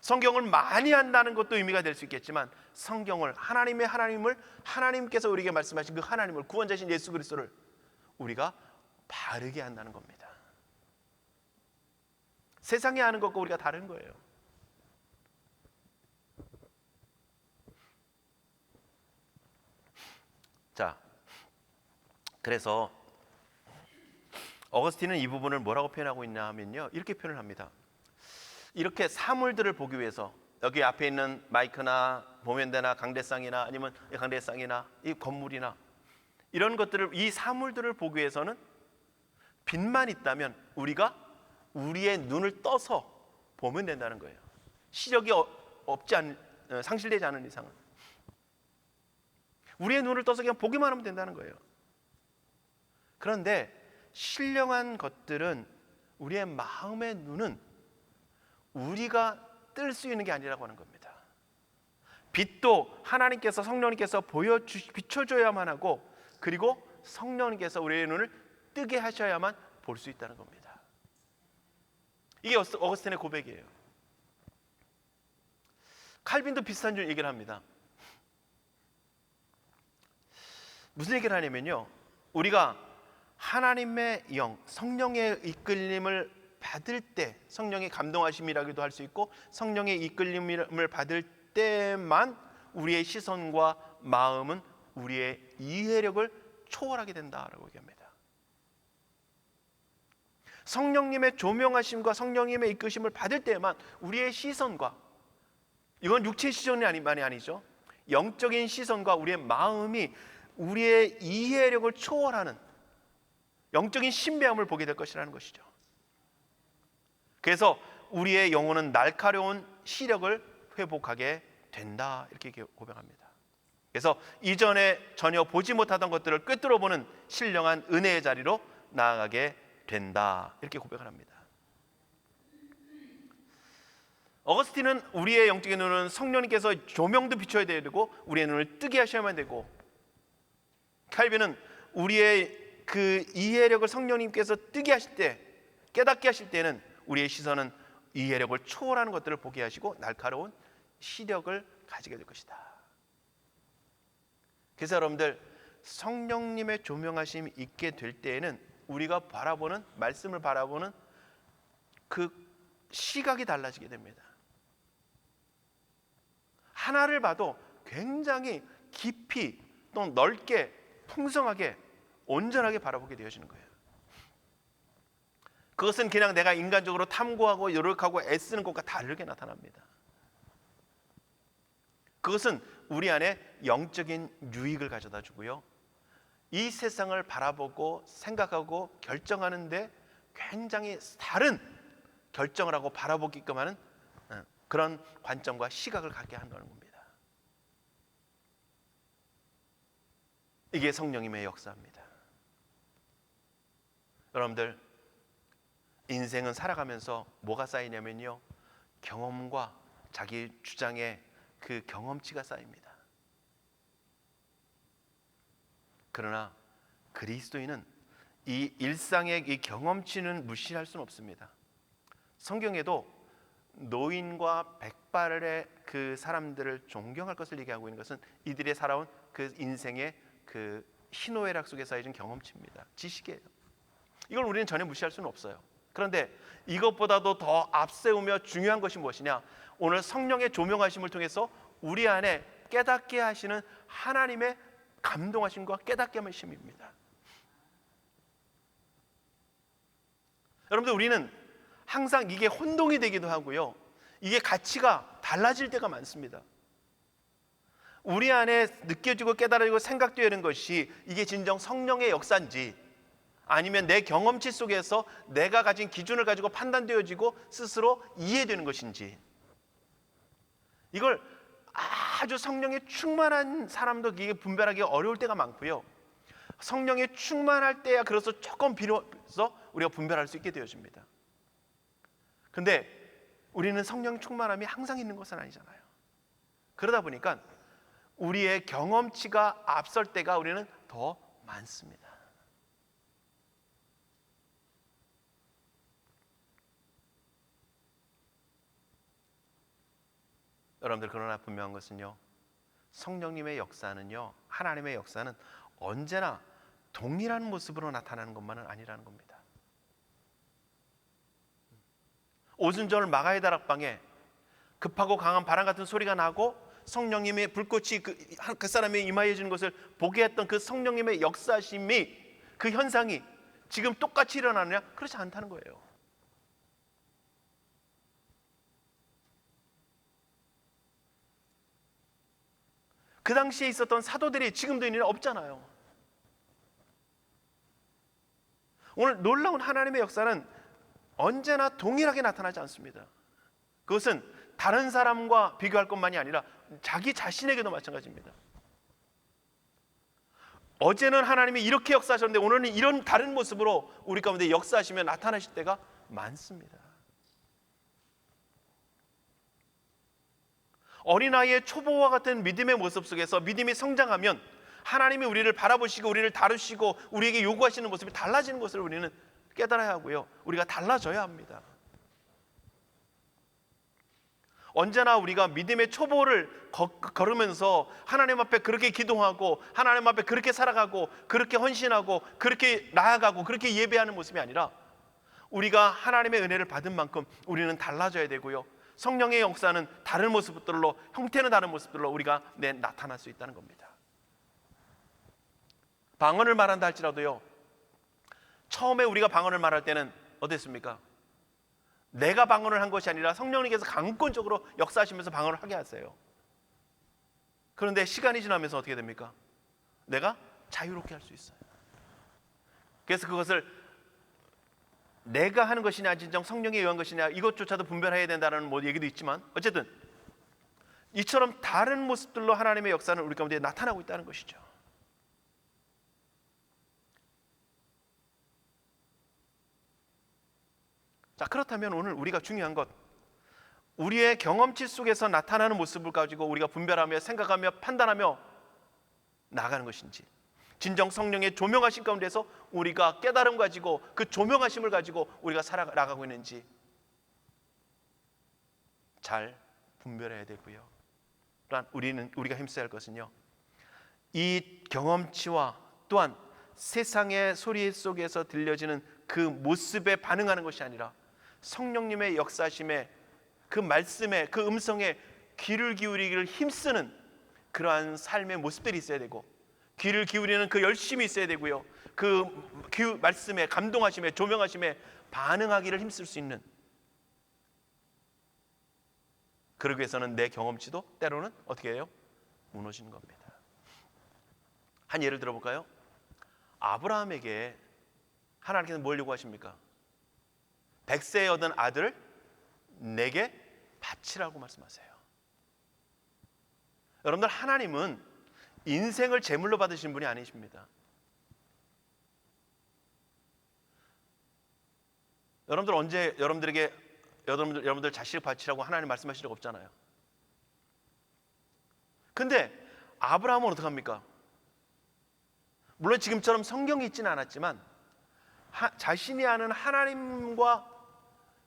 성경을 많이 한다는 것도 의미가 될 수 있겠지만, 성경을, 하나님을, 하나님께서 우리에게 말씀하신 그 하나님을, 구원자신 예수 그리스도를 우리가 바르게 한다는 겁니다. 세상에 아는 것과 우리가 다른 거예요. 자, 그래서 어거스틴은 이 부분을 뭐라고 표현하고 있냐 하면요, 이렇게 표현을 합니다. 이렇게 사물들을 보기 위해서, 여기 앞에 있는 마이크나 보면대나 강대상이나 아니면 강대상이나 이 건물이나 이런 것들을, 이 사물들을 보기 위해서는 빛만 있다면 우리가 우리의 눈을 떠서 보면 된다는 거예요. 시력이 상실되지 않은 이상은 우리의 눈을 떠서 그냥 보기만 하면 된다는 거예요. 그런데 신령한 것들은, 우리의 마음의 눈은 우리가 뜰 수 있는 게 아니라고 하는 겁니다. 빛도 하나님께서, 성령님께서 비춰줘야만 하고, 그리고 성령님께서 우리의 눈을 뜨게 하셔야만 볼 수 있다는 겁니다. 이게 어거스틴의 고백이에요. 칼빈도 비슷한 얘기를 합니다. 무슨 얘기를 하냐면요, 우리가 하나님의 영, 성령의 이끌림을 받을 때, 성령의 감동하심이라고도 할 수 있고 성령의 이끌림을 받을 때만 우리의 시선과 마음은 우리의 이해력을 초월하게 된다라고 얘기합니다. 성령님의 조명하심과 성령님의 이끄심을 받을 때만 우리의 시선과, 이건 육체의 시선이 아니죠, 영적인 시선과 우리의 마음이 우리의 이해력을 초월하는 영적인 신비함을 보게 될 것이라는 것이죠. 그래서 우리의 영혼은 날카로운 시력을 회복하게 된다, 이렇게 고백합니다. 그래서 이전에 전혀 보지 못하던 것들을 꿰뚫어 보는 신령한 은혜의 자리로 나아가게 된다, 이렇게 고백을 합니다. 어거스틴은 우리의 영적인 눈은 성령님께서 조명도 비춰야 되고 우리의 눈을 뜨게 하셔야만 되고, 칼빈은 우리의 그 이해력을 성령님께서 뜨게 하실 때, 깨닫게 하실 때는 우리의 시선은 이해력을 초월하는 것들을 보게 하시고 날카로운 시력을 가지게 될 것이다. 그래서 여러분들, 성령님의 조명하심이 있게 될 때에는 우리가 바라보는, 말씀을 바라보는 그 시각이 달라지게 됩니다. 하나를 봐도 굉장히 깊이 또 넓게 풍성하게 온전하게 바라보게 되어지는 거예요. 그것은 그냥 내가 인간적으로 탐구하고 노력하고 애쓰는 것과 다르게 나타납니다. 그것은 우리 안에 영적인 유익을 가져다 주고요, 이 세상을 바라보고 생각하고 결정하는데 굉장히 다른 결정을 하고 바라보게끔 하는 그런 관점과 시각을 갖게 한다는 겁니다. 이게 성령님의 역사입니다. 여러분들, 인생은 살아가면서 뭐가 쌓이냐면요, 경험과 자기 주장의 그 경험치가 쌓입니다. 그러나 그리스도인은 이 일상의 이 경험치는 무시할 수는 없습니다. 성경에도 노인과 백발의 그 사람들을 존경할 것을 얘기하고 있는 것은 이들이 살아온 그 인생의 그 희노애락 속에 쌓여진 경험치입니다. 지식이에요. 이걸 우리는 전혀 무시할 수는 없어요. 그런데 이것보다도 더 앞세우며 중요한 것이 무엇이냐? 오늘 성령의 조명하심을 통해서 우리 안에 깨닫게 하시는 하나님의 감동하심과 깨닫게 하심입니다. 여러분들, 우리는 항상 이게 혼동이 되기도 하고요, 이게 가치가 달라질 때가 많습니다. 우리 안에 느껴지고 깨달아지고 생각되는 것이 이게 진정 성령의 역사인지, 아니면 내 경험치 속에서 내가 가진 기준을 가지고 판단되어지고 스스로 이해되는 것인지, 이걸 아주 성령에 충만한 사람도 이게 분별하기 어려울 때가 많고요, 성령에 충만할 때야 그래서 조금 비로소 우리가 분별할 수 있게 되어집니다. 근데 우리는 성령 충만함이 항상 있는 것은 아니잖아요. 그러다 보니까 우리의 경험치가 앞설 때가 우리는 더 많습니다. 여러분들, 그러나 분명한 것은요, 성령님의 역사는요, 하나님의 역사는 언제나 동일한 모습으로 나타나는 것만은 아니라는 겁니다. 오순절 마가의 다락방에 급하고 강한 바람 같은 소리가 나고 성령님의 불꽃이 그 사람에 임하여 주는 것을 보게 했던 그 성령님의 역사심이, 그 현상이 지금 똑같이 일어나느냐? 그렇지 않다는 거예요. 그 당시에 있었던 사도들이 지금도 있는 일 없잖아요. 오늘 놀라운 하나님의 역사는 언제나 동일하게 나타나지 않습니다. 그것은 다른 사람과 비교할 것만이 아니라 자기 자신에게도 마찬가지입니다. 어제는 하나님이 이렇게 역사하셨는데 오늘은 이런 다른 모습으로 우리 가운데 역사하시며 나타나실 때가 많습니다. 어린아이의 초보와 같은 믿음의 모습 속에서 믿음이 성장하면 하나님이 우리를 바라보시고 우리를 다루시고 우리에게 요구하시는 모습이 달라지는 것을 우리는 깨달아야 하고요, 우리가 달라져야 합니다. 언제나 우리가 믿음의 초보를 걸으면서 하나님 앞에 그렇게 기도하고 하나님 앞에 그렇게 살아가고 그렇게 헌신하고 그렇게 나아가고 그렇게 예배하는 모습이 아니라, 우리가 하나님의 은혜를 받은 만큼 우리는 달라져야 되고요, 성령의 역사는 다른 모습들로, 형태는 다른 모습들로 우리가 나타날 수 있다는 겁니다. 방언을 말한다 할지라도요, 처음에 우리가 방언을 말할 때는 어땠습니까? 내가 방언을 한 것이 아니라 성령님께서 강권적으로 역사하시면서 방언을 하게 하세요. 그런데 시간이 지나면서 어떻게 됩니까? 내가 자유롭게 할 수 있어요. 그래서 그것을 내가 하는 것이냐 진정 성령에 의한 것이냐 이것조차도 분별해야 된다는 얘기도 있지만, 어쨌든 이처럼 다른 모습들로 하나님의 역사는 우리 가운데 나타나고 있다는 것이죠. 자, 그렇다면 오늘 우리가 중요한 것, 우리의 경험치 속에서 나타나는 모습을 가지고 우리가 분별하며 생각하며 판단하며 나아가는 것인지, 진정 성령의 조명하심 가운데서 우리가 깨달음 가지고 그 조명하심을 가지고 우리가 살아나가고 있는지 잘 분별해야 되고요. 또한 우리가 힘써야 할 것은요, 이 경험치와 또한 세상의 소리 속에서 들려지는 그 모습에 반응하는 것이 아니라 성령님의 역사심에, 그 말씀에, 그 음성에 귀를 기울이기를 힘쓰는 그러한 삶의 모습들이 있어야 되고, 귀를 기울이는 그 열심이 있어야 되고요. 그 말씀에 감동하심에 조명하심에 반응하기를 힘쓸 수 있는, 그러기 위해서는 내 경험치도 때로는 어떻게 해요? 무너지는 겁니다. 한 예를 들어볼까요? 아브라함에게 하나님께서 뭘 요구하십니까? 100세에 얻은 아들을 내게 바치라고 말씀하세요. 여러분들, 하나님은 인생을 제물로 받으신 분이 아니십니다. 여러분들 언제 여러분들 자식을 바치라고 하나님 말씀하신 적 없잖아요. 근데 아브라함은 어떡합니까? 물론 지금처럼 성경이 있지는 않았지만 자신이 아는 하나님과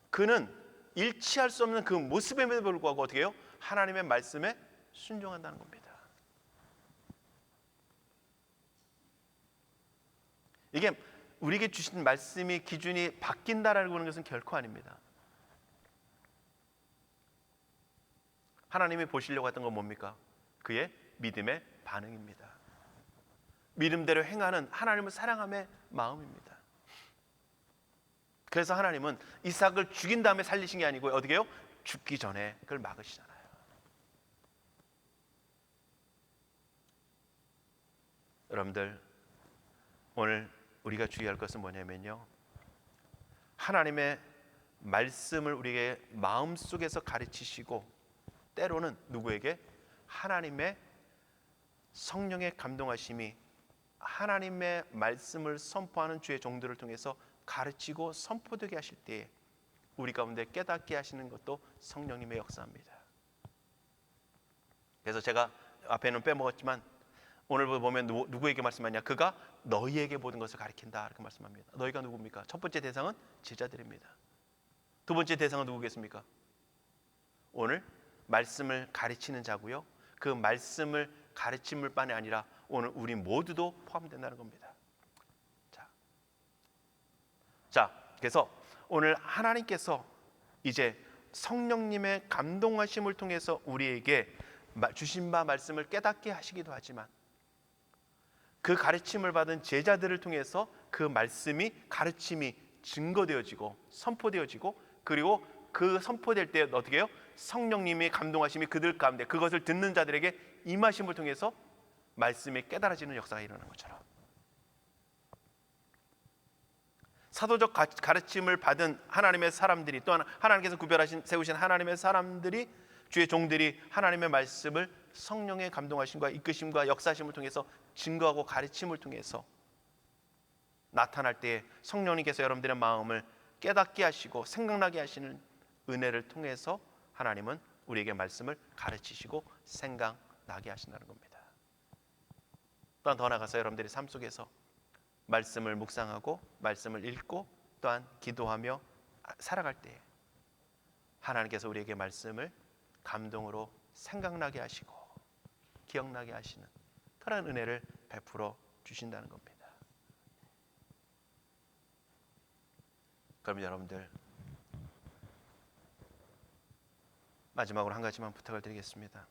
그는 일치할 수 없는 그 모습임에도 불구하고 어떻게 해요? 하나님의 말씀에 순종한다는 겁니다. 이게 우리에게 주신 말씀이 기준이 바뀐다라고 하는 것은 결코 아닙니다. 하나님이 보시려고 했던 건 뭡니까? 그의 믿음의 반응입니다. 믿음대로 행하는 하나님을 사랑함의 마음입니다. 그래서 하나님은 이삭을 죽인 다음에 살리신 게 아니고 어떻게 해요? 죽기 전에 그걸 막으시잖아요. 여러분들, 오늘 우리가 주의할 것은 뭐냐면요, 하나님의 말씀을 우리에게 마음속에서 가르치시고 때로는 누구에게? 하나님의 성령의 감동하심이 하나님의 말씀을 선포하는 주의 종들을 통해서 가르치고 선포되게 하실 때에 우리 가운데 깨닫게 하시는 것도 성령님의 역사입니다. 그래서 제가 앞에는 빼먹었지만 오늘 보면 누구에게 말씀하냐? 그가 너희에게 모든 것을 가르친다, 이렇게 말씀합니다. 너희가 누굽니까? 첫 번째 대상은 제자들입니다. 두 번째 대상은 누구겠습니까? 오늘 말씀을 가르치는 자고요, 그 말씀을 가르침을 뿐이 아니라 오늘 우리 모두도 포함된다는 겁니다. 자, 그래서 오늘 하나님께서 이제 성령님의 감동하심을 통해서 우리에게 주신 바 말씀을 깨닫게 하시기도 하지만 그 가르침을 받은 제자들을 통해서 그 말씀이 가르침이 증거되어지고 선포되어지고, 그리고 그 선포될 때 어떻게 해요? 성령님의 감동하심이 그들 가운데, 그것을 듣는 자들에게 임하심을 통해서 말씀이 깨달아지는 역사가 일어나는 것처럼, 사도적 가르침을 받은 하나님의 사람들이, 또한 하나님께서 세우신 하나님의 사람들이, 주의 종들이 하나님의 말씀을 성령의 감동하심과 이끄심과 역사심을 통해서 증거하고 가르침을 통해서 나타날 때에 성령님께서 여러분들의 마음을 깨닫게 하시고 생각나게 하시는 은혜를 통해서 하나님은 우리에게 말씀을 가르치시고 생각나게 하신다는 겁니다. 또한 더 나아가서 여러분들의 삶 속에서 말씀을 묵상하고 말씀을 읽고 또한 기도하며 살아갈 때에 하나님께서 우리에게 말씀을 감동으로 생각나게 하시고 기억나게 하시는 그런 은혜를 베풀어 주신다는 겁니다. 그럼 여러분들, 마지막으로 한 가지만 부탁을 드리겠습니다.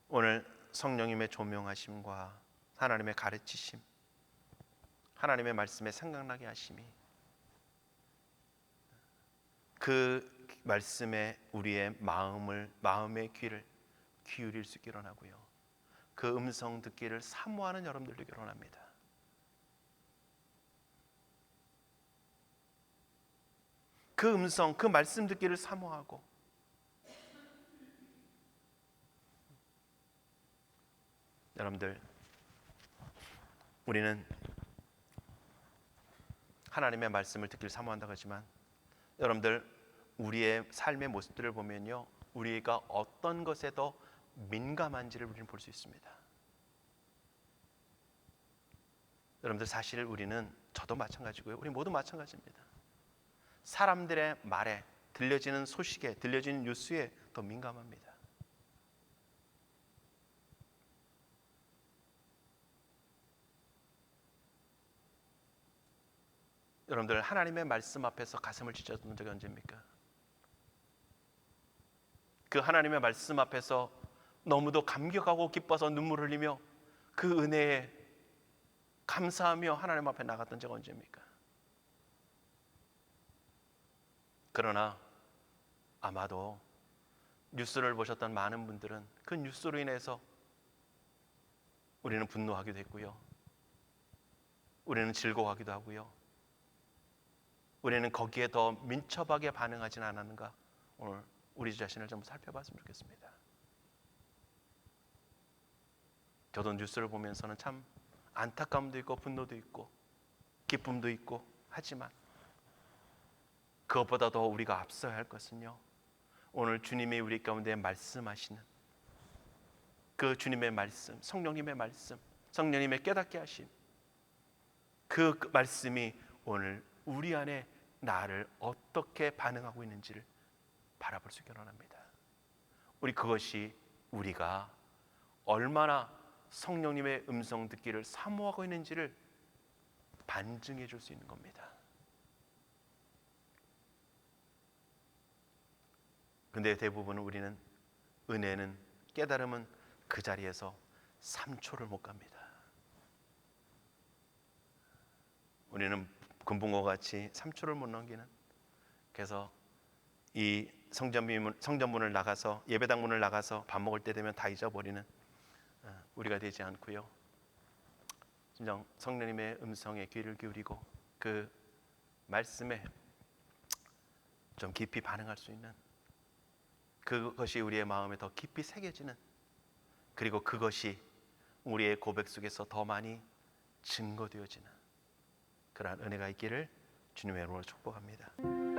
오늘 성령님의 조명하심과 하나님의 가르치심, 하나님의 말씀에 생각나게 하심이 그 말씀에 우리의 마음의 귀를 기울일 수 있게 일어나고요, 그 음성 듣기를 사모하는 여러분들에게 일어납니다. 그 음성, 그 말씀 듣기를 사모하고 여러분들, 우리는 하나님의 말씀을 듣기를 사모한다고 하지만 여러분들, 우리의 삶의 모습들을 보면요, 우리가 어떤 것에 더 민감한지를 우리는 볼 수 있습니다. 여러분들, 사실 우리는, 저도 마찬가지고요, 우리 모두 마찬가지입니다. 사람들의 말에, 들려지는 소식에, 들려지는 뉴스에 더 민감합니다. 여러분들, 하나님의 말씀 앞에서 가슴을 찢어진 적이 언제입니까? 그 하나님의 말씀 앞에서 너무도 감격하고 기뻐서 눈물을 흘리며 그 은혜에 감사하며 하나님 앞에 나갔던 적 언제입니까? 그러나 아마도 뉴스를 보셨던 많은 분들은 그 뉴스로 인해서 우리는 분노하기도 했고요. 우리는 즐거워하기도 하고요. 우리는 거기에 더 민첩하게 반응하지는 않았는가? 오늘 우리 자신을 좀 살펴봤으면 좋겠습니다. 저도 뉴스를 보면서는 참 안타까움도 있고 분노도 있고 기쁨도 있고 하지만 그것보다 더 우리가 앞서야 할 것은요, 오늘 주님이 우리 가운데 말씀하시는 그 주님의 말씀, 성령님의 말씀, 성령님의 깨닫게 하심, 그 말씀이 오늘 우리 안에 나를 어떻게 반응하고 있는지를 바라볼 수 있게 원합니다. 그것이 우리가 얼마나 성령님의 음성 듣기를 사모하고 있는지를 반증해 줄 수 있는 겁니다. 근데 대부분 우리는 은혜는, 깨달음은 그 자리에서 3초를 못 갑니다. 우리는 금붕어와 같이 3초를 못 넘기는, 그래서 이 성전문을 나가서, 예배당 문을 나가서 밥 먹을 때 되면 다 잊어버리는 우리가 되지 않고요, 진정 성령님의 음성에 귀를 기울이고 그 말씀에 좀 깊이 반응할 수 있는, 그것이 우리의 마음에 더 깊이 새겨지는, 그리고 그것이 우리의 고백 속에서 더 많이 증거되어지는 그러한 은혜가 있기를 주님의 이름으로 축복합니다.